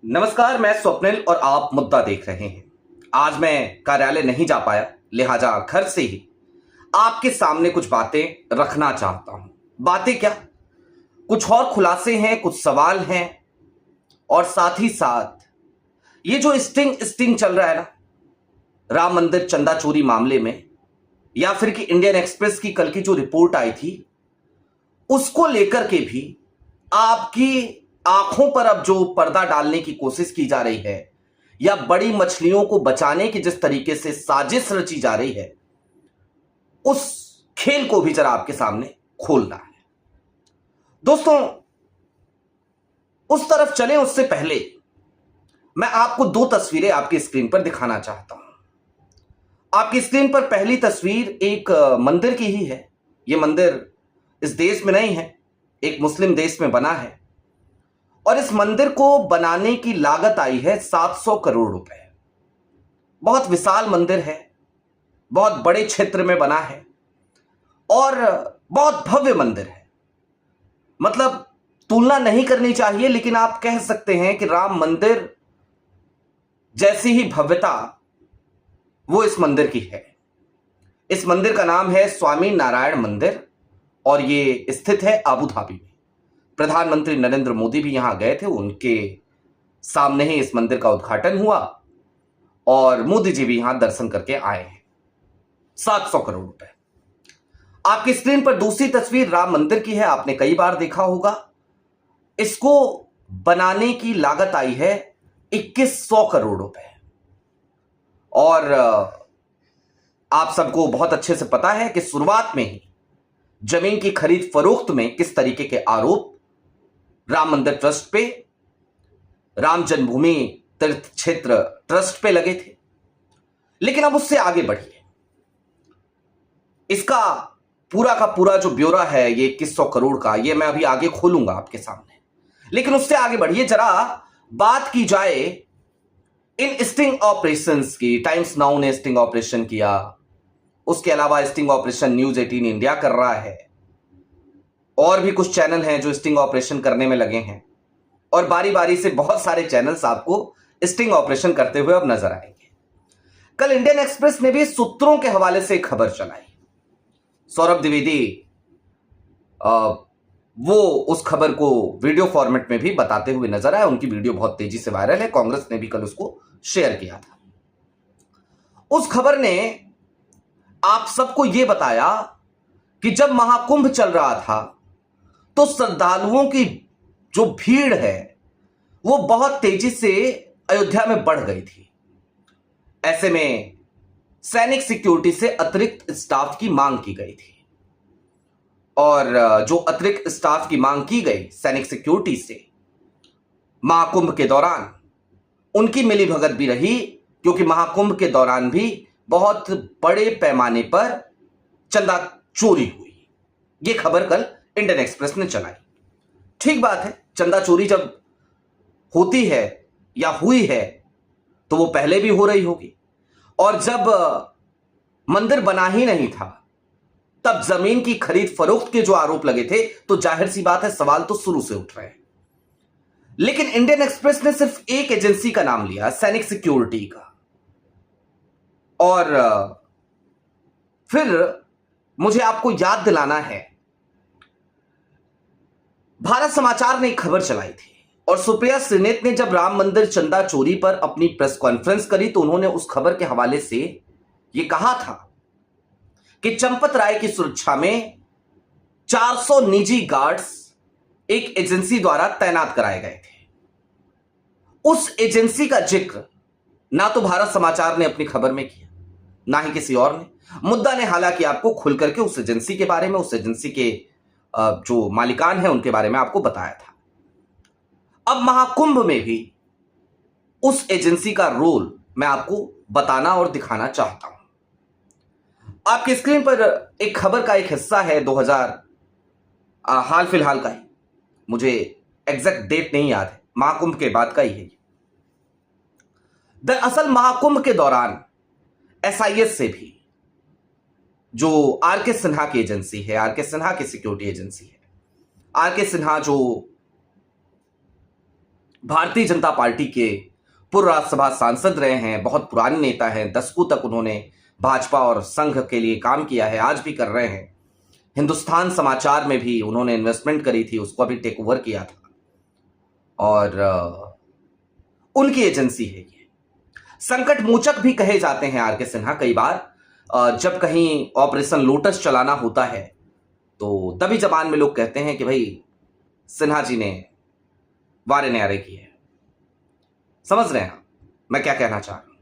नमस्कार, मैं स्वप्निल और आप मुद्दा देख रहे हैं। आज मैं कार्यालय नहीं जा पाया, लिहाजा घर से ही आपके सामने कुछ बातें रखना चाहता हूं। बातें क्या, कुछ और खुलासे हैं, कुछ सवाल हैं और साथ ही साथ ये जो स्टिंग चल रहा है ना, राम मंदिर चंदा चोरी मामले में, या फिर कि इंडियन एक्सप्रेस की कल की जो रिपोर्ट आई थी उसको लेकर के भी आपकी आंखों पर अब जो पर्दा डालने की कोशिश की जा रही है, या बड़ी मछलियों को बचाने की जिस तरीके से साजिश रची जा रही है, उस खेल को भी जरा आपके सामने खोलना है। दोस्तों, उस तरफ चलें उससे पहले मैं आपको दो तस्वीरें आपकी स्क्रीन पर दिखाना चाहता हूं। आपकी स्क्रीन पर पहली तस्वीर एक मंदिर की ही है। यह मंदिर इस देश में नहीं है, एक मुस्लिम देश में बना है और इस मंदिर को बनाने की लागत आई है 700 करोड़ रुपए। बहुत विशाल मंदिर है, बहुत बड़े क्षेत्र में बना है और बहुत भव्य मंदिर है। मतलब तुलना नहीं करनी चाहिए, लेकिन आप कह सकते हैं कि राम मंदिर जैसी ही भव्यता वो इस मंदिर की है। इस मंदिर का नाम है स्वामी नारायण मंदिर और ये स्थित है अबू धाबी में। प्रधानमंत्री नरेंद्र मोदी भी यहां गए थे, उनके सामने ही इस मंदिर का उद्घाटन हुआ और मोदी जी भी यहां दर्शन करके आए हैं। 700 करोड़ रुपए। आपकी स्क्रीन पर दूसरी तस्वीर राम मंदिर की है, आपने कई बार देखा होगा। इसको बनाने की लागत आई है 2100 करोड़ रुपए और आप सबको बहुत अच्छे से पता है कि शुरुआत में ही जमीन की खरीद फरोख्त में किस तरीके के आरोप राम मंदिर ट्रस्ट पे, राम जन्मभूमि तीर्थ क्षेत्र ट्रस्ट पे लगे थे। लेकिन अब उससे आगे बढ़िए, इसका पूरा का पूरा जो ब्यौरा है ये 2100 करोड़ का, ये मैं अभी आगे खोलूंगा आपके सामने। लेकिन उससे आगे बढ़िए, जरा बात की जाए इन स्टिंग ऑपरेशंस की। टाइम्स नाउ ने स्टिंग ऑपरेशन किया, उसके अलावा स्टिंग ऑपरेशन न्यूज 18 इंडिया कर रहा है और भी कुछ चैनल हैं जो स्टिंग ऑपरेशन करने में लगे हैं और बारी बारी से बहुत सारे चैनल्स आपको स्टिंग ऑपरेशन करते हुए अब नजर आएंगे। कल इंडियन एक्सप्रेस ने भी सूत्रों के हवाले से एक खबर चलाई। सौरभ द्विवेदी वो उस खबर को वीडियो फॉर्मेट में भी बताते हुए नजर आए। उनकी वीडियो बहुत तेजी से वायरल है, कांग्रेस ने भी कल उसको शेयर किया था। उस खबर ने आप सबको यह बताया कि जब महाकुंभ चल रहा था तो श्रद्धालुओं की जो भीड़ है वो बहुत तेजी से अयोध्या में बढ़ गई थी। ऐसे में सैनिक सिक्योरिटी से अतिरिक्त स्टाफ की मांग की गई थी और जो अतिरिक्त स्टाफ की मांग की गई सैनिक सिक्योरिटी से, महाकुंभ के दौरान उनकी मिलीभगत भी रही, क्योंकि महाकुंभ के दौरान भी बहुत बड़े पैमाने पर चंदा चोरी हुई। यह खबर कल इंडियन एक्सप्रेस ने चलाई। ठीक बात है, चंदा चोरी जब होती है या हुई है तो वो पहले भी हो रही होगी, और जब मंदिर बना ही नहीं था तब जमीन की खरीद फरोख्त के जो आरोप लगे थे तो जाहिर सी बात है सवाल तो शुरू से उठ रहे हैं। लेकिन इंडियन एक्सप्रेस ने सिर्फ एक एजेंसी का नाम लिया, सैनिक सिक्योरिटी का, और फिर मुझे आपको याद दिलाना है, भारत समाचार ने एक खबर चलाई थी और सुप्रिया श्रीनेत ने जब राम मंदिर चंदा चोरी पर अपनी प्रेस कॉन्फ्रेंस करी तो उन्होंने उस खबर के हवाले से यह कहा था कि चंपत राय की सुरक्षा में 400 निजी गार्ड्स एक एजेंसी द्वारा तैनात कराए गए थे। उस एजेंसी का जिक्र ना तो भारत समाचार ने अपनी खबर में किया, ना ही किसी और ने। मुद्दा ने हालांकि आपको खुल करके उस एजेंसी के बारे में, उस एजेंसी के जो मालिकान है उनके बारे में आपको बताया था। अब महाकुंभ में भी उस एजेंसी का रोल मैं आपको बताना और दिखाना चाहता हूं। आपकी स्क्रीन पर एक खबर का एक हिस्सा है 2000 हाल फिलहाल का ही, मुझे एग्जैक्ट डेट नहीं याद है, महाकुंभ के बाद का ही है। दरअसल महाकुंभ के दौरान एसआईएस से भी, जो आरके सिन्हा की एजेंसी है, आरके सिन्हा की सिक्योरिटी एजेंसी है, आरके सिन्हा जो भारतीय जनता पार्टी के पूर्व राज्यसभा सांसद रहे हैं, बहुत पुराने नेता हैं, दशकों तक उन्होंने भाजपा और संघ के लिए काम किया है, आज भी कर रहे हैं। हिंदुस्तान समाचार में भी उन्होंने इन्वेस्टमेंट करी थी, उसको अभी टेक ओवर किया था, और उनकी एजेंसी है ये। संकट मोचक भी कहे जाते हैं आर के सिन्हा। कई बार जब कहीं ऑपरेशन लोटस चलाना होता है तो तभी जबान में लोग कहते हैं कि भाई सिन्हा जी ने वारे न्यारे किए। समझ रहे हैं मैं क्या कहना चाह रहा हूं?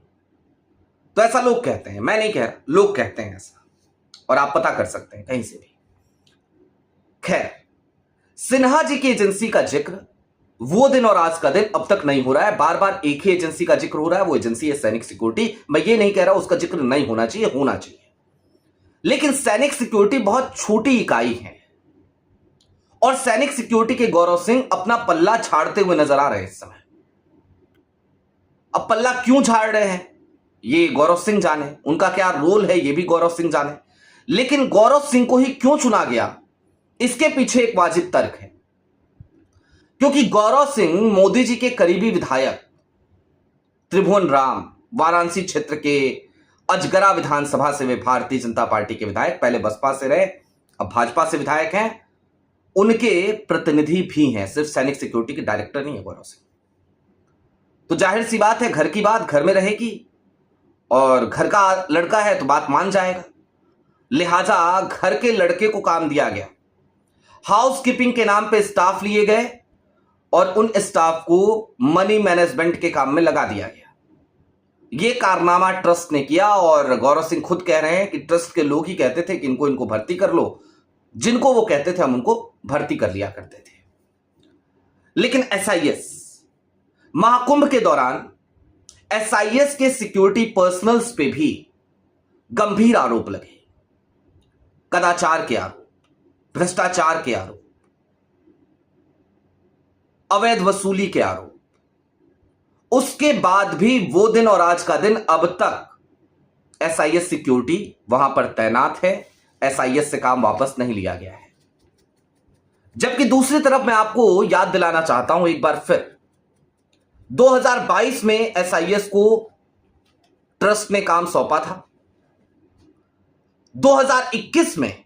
तो ऐसा लोग कहते हैं, मैं नहीं कह रहा, लोग कहते हैं ऐसा, और आप पता कर सकते हैं कहीं से भी। खैर, सिन्हा जी की एजेंसी का जिक्र वो दिन और आज का दिन अब तक नहीं हो रहा है। बार बार एक ही एजेंसी का जिक्र हो रहा है, वो एजेंसी है सैनिक सिक्योरिटी। मैं ये नहीं कह रहा उसका जिक्र नहीं होना चाहिए, होना चाहिए, लेकिन सैनिक सिक्योरिटी बहुत छोटी इकाई है, और सैनिक सिक्योरिटी के गौरव सिंह अपना पल्ला झाड़ते हुए नजर आ रहे हैं इस समय। अब पल्ला क्यों झाड़ रहे हैं ये गौरव सिंह जाने, उनका क्या रोल है ये भी गौरव सिंह जाने, लेकिन गौरव सिंह को ही क्यों चुना गया इसके पीछे एक वाजिब तर्क है। क्योंकि गौरव सिंह मोदी जी के करीबी विधायक त्रिभुवन राम, वाराणसी क्षेत्र के अजगरा विधानसभा से वे भारतीय जनता पार्टी के विधायक, पहले बसपा से रहे अब भाजपा से विधायक हैं, उनके प्रतिनिधि भी हैं, सिर्फ सैनिक सिक्योरिटी के डायरेक्टर नहीं है गौरव सिंह। तो जाहिर सी बात है, घर की बात घर में रहेगी, और घर का लड़का है तो बात मान जाएगा, लिहाजा घर के लड़के को काम दिया गया। हाउस कीपिंग के नाम पे स्टाफ लिए गए और उन स्टाफ को मनी मैनेजमेंट के काम में लगा दिया गया। यह कारनामा ट्रस्ट ने किया, और गौरव सिंह खुद कह रहे हैं कि ट्रस्ट के लोग ही कहते थे कि इनको भर्ती कर लो, जिनको वो कहते थे हम उनको भर्ती कर लिया करते थे। लेकिन एसआईएस महाकुंभ के दौरान एसआईएस के सिक्योरिटी पर्सनल्स पे भी गंभीर आरोप लगे, कदाचार के आरोप, भ्रष्टाचार के आरोप, अवैध वसूली के आरोप। उसके बाद भी वो दिन और आज का दिन अब तक एसआईएस सिक्योरिटी वहां पर तैनात है, एसआईएस से काम वापस नहीं लिया गया है। जबकि दूसरी तरफ मैं आपको याद दिलाना चाहता हूं एक बार फिर, 2022 में एसआईएस को ट्रस्ट ने काम सौंपा था। 2021 में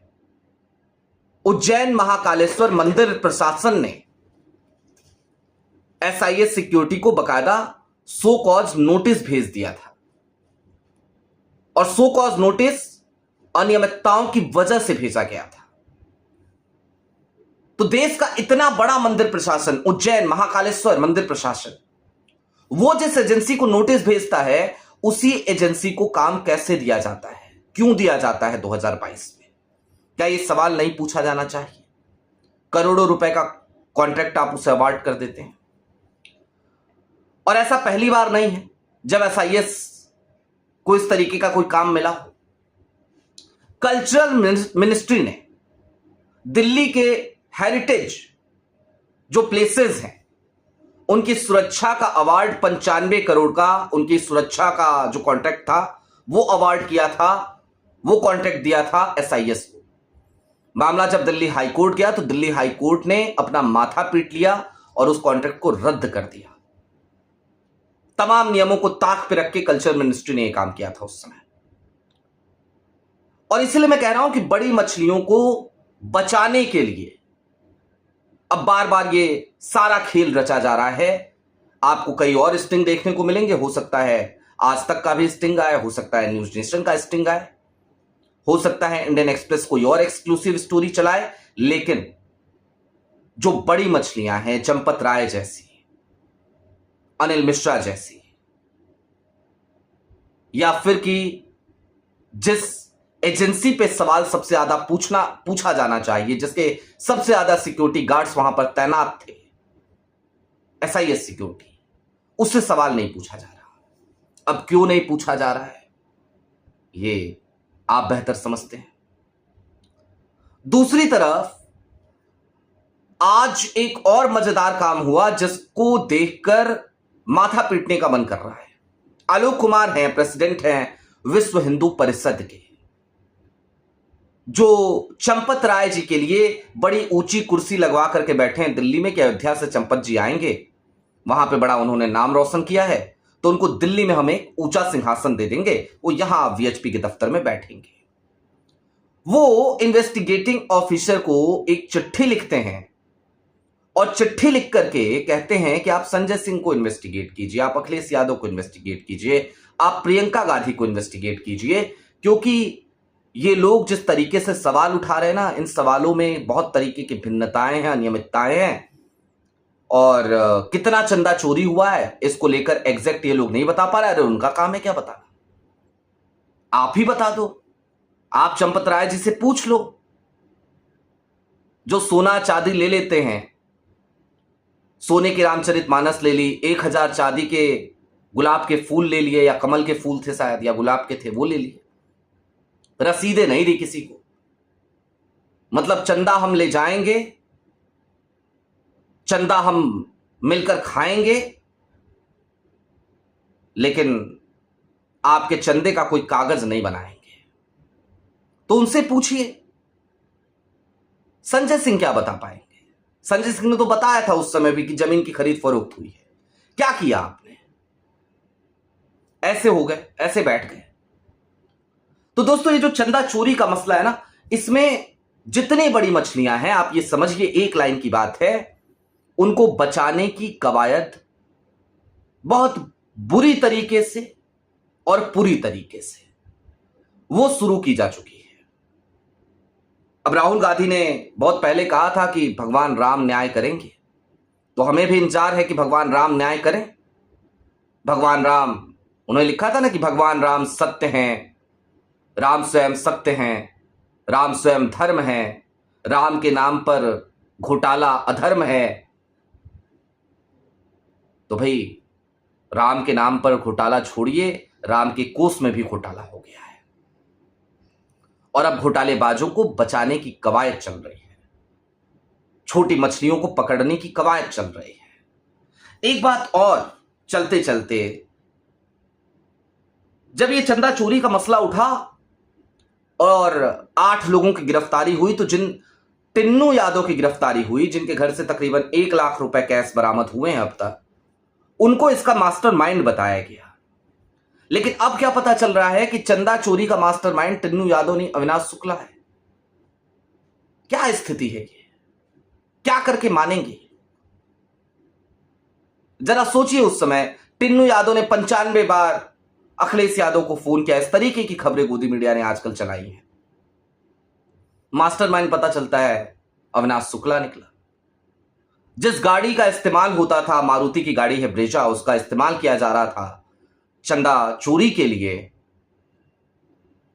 उज्जैन महाकालेश्वर मंदिर प्रशासन ने एसआईएस सिक्योरिटी को बकायदा सो कॉज नोटिस भेज दिया था, और सो कॉज नोटिस अनियमितताओं की वजह से भेजा गया था। तो देश का इतना बड़ा मंदिर प्रशासन, उज्जैन महाकालेश्वर मंदिर प्रशासन, वो जिस एजेंसी को नोटिस भेजता है, उसी एजेंसी को काम कैसे दिया जाता है, क्यों दिया जाता है 2022 में? क्या यह सवाल नहीं पूछा जाना चाहिए? करोड़ों रुपए का कॉन्ट्रैक्ट आप उसे अवार्ड कर देते हैं, और ऐसा पहली बार नहीं है जब एसआईएस को इस तरीके का कोई काम मिला हो। कल्चरल मिनिस्ट्री ने दिल्ली के हेरिटेज जो प्लेसेस हैं उनकी सुरक्षा का अवार्ड 95 करोड़ का, उनकी सुरक्षा का जो कॉन्ट्रैक्ट था वो अवार्ड किया था, वो कॉन्ट्रैक्ट दिया था एसआईएस को। मामला जब दिल्ली हाईकोर्ट गया तो दिल्ली हाईकोर्ट ने अपना माथा पीट लिया और उस कॉन्ट्रैक्ट को रद्द कर दिया। तमाम नियमों को ताक पे रख के कल्चर मिनिस्ट्री ने यह काम किया था उस समय। और इसलिए मैं कह रहा हूं कि बड़ी मछलियों को बचाने के लिए अब बार बार ये सारा खेल रचा जा रहा है। आपको कई और स्टिंग देखने को मिलेंगे, हो सकता है आज तक का भी स्टिंग आए, हो सकता है न्यूज नेशन का स्टिंग आए, हो सकता है इंडियन एक्सप्रेस कोई और एक्सक्लूसिव स्टोरी चलाए, लेकिन जो बड़ी मछलियां हैं, चंपत राय जैसी, अनिल मिश्रा जैसी, या फिर कि जिस एजेंसी पे सवाल सबसे ज्यादा पूछा जाना चाहिए, जिसके सबसे ज्यादा सिक्योरिटी गार्ड्स वहां पर तैनात थे, एसआईएस सिक्योरिटी, उससे सवाल नहीं पूछा जा रहा। अब क्यों नहीं पूछा जा रहा है ये आप बेहतर समझते हैं। दूसरी तरफ आज एक और मजेदार काम हुआ जिसको देखकर माथा पीटने का मन कर रहा है। आलोक कुमार हैं, प्रेसिडेंट हैं विश्व हिंदू परिषद के, जो चंपत राय जी के लिए बड़ी ऊंची कुर्सी लगवा करके बैठे हैं दिल्ली में कि अयोध्या से चंपत जी आएंगे वहां पे बड़ा उन्होंने नाम रोशन किया है, तो उनको दिल्ली में हम एक ऊंचा सिंहासन दे देंगे, वो यहां वीएचपी के दफ्तर में बैठेंगे। वो इन्वेस्टिगेटिंग ऑफिसर को एक चिट्ठी लिखते हैं और चिट्ठी लिख करके कहते हैं कि आप संजय सिंह को इन्वेस्टिगेट कीजिए, आप अखिलेश यादव को इन्वेस्टिगेट कीजिए, आप प्रियंका गांधी को इन्वेस्टिगेट कीजिए, क्योंकि ये लोग जिस तरीके से सवाल उठा रहे हैं ना, इन सवालों में बहुत तरीके की भिन्नताएं हैं, अनियमितताएं हैं, और कितना चंदा चोरी हुआ है इसको लेकर एग्जैक्ट ये लोग नहीं बता पा रहे। अरे उनका काम है क्या बताना, आप ही बता दो। आप चंपत राय जी से पूछ लो, जो सोना चांदी ले लेते हैं, सोने के रामचरितमानस ले ली, 1000 चांदी के गुलाब के फूल ले लिए, या कमल के फूल थे शायद, या गुलाब के थे, वो ले लिए, रसीदें नहीं दी किसी को। मतलब चंदा हम ले जाएंगे, चंदा हम मिलकर खाएंगे, लेकिन आपके चंदे का कोई कागज नहीं बनाएंगे। तो उनसे पूछिए संजय सिंह क्या बता पाएंगे। संजय सिंह ने तो बताया था उस समय भी कि जमीन की खरीद फरोख्त हुई है। क्या किया आपने? ऐसे हो गए, ऐसे बैठ गए। तो दोस्तों, ये जो चंदा चोरी का मसला है ना, इसमें जितनी बड़ी मछलियां हैं, आप ये समझिए, एक लाइन की बात है, उनको बचाने की कवायद बहुत बुरी तरीके से और पूरी तरीके से वो शुरू की जा चुकी है। अब राहुल गांधी ने बहुत पहले कहा था कि भगवान राम न्याय करेंगे, तो हमें भी इंतजार है कि भगवान राम न्याय करें। भगवान राम, उन्होंने लिखा था ना कि भगवान राम सत्य हैं, राम स्वयं सत्य हैं, राम स्वयं धर्म है, राम के नाम पर घोटाला अधर्म है। तो भाई, राम के नाम पर घोटाला छोड़िए, राम के कोस में भी घोटाला हो गया है, और अब घोटालेबाजों को बचाने की कवायद चल रही है, छोटी मछलियों को पकड़ने की कवायद चल रही है। एक बात और, चलते चलते जब ये चंदा चोरी का मसला उठा और 8 लोगों की गिरफ्तारी हुई, तो जिन टिन्नू यादव की गिरफ्तारी हुई, जिनके घर से तकरीबन 1 लाख रुपए कैश बरामद हुए हैं अब तक, उनको इसका मास्टरमाइंड बताया गया। लेकिन अब क्या पता चल रहा है कि चंदा चोरी का मास्टरमाइंड टिन्नू यादव नहीं, अविनाश शुक्ला है। क्या स्थिति है ये? क्या करके मानेंगे? जरा सोचिए, उस समय टिन्नू यादव ने 95 बार अखिलेश यादव को फोन किया। इस तरीके की खबरें गोदी मीडिया ने आजकल चलाई हैं। मास्टरमाइंड पता चलता है अविनाश शुक्ला निकला। जिस गाड़ी का इस्तेमाल होता था, मारुति की गाड़ी है ब्रेजा, उसका इस्तेमाल किया जा रहा था चंदा चोरी के लिए,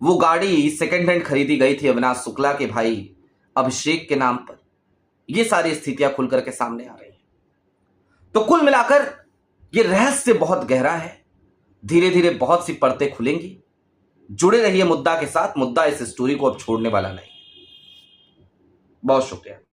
वो गाड़ी सेकेंड हैंड खरीदी गई थी अविनाश शुक्ला के भाई अभिषेक के नाम पर। ये सारी स्थितियां खुल करके सामने आ रही हैं। तो कुल मिलाकर ये रहस्य बहुत गहरा है, धीरे धीरे बहुत सी परतें खुलेंगी। जुड़े रहिए मुद्दा के साथ। मुद्दा इस स्टोरी को अब छोड़ने वाला नहीं। बहुत शुक्रिया।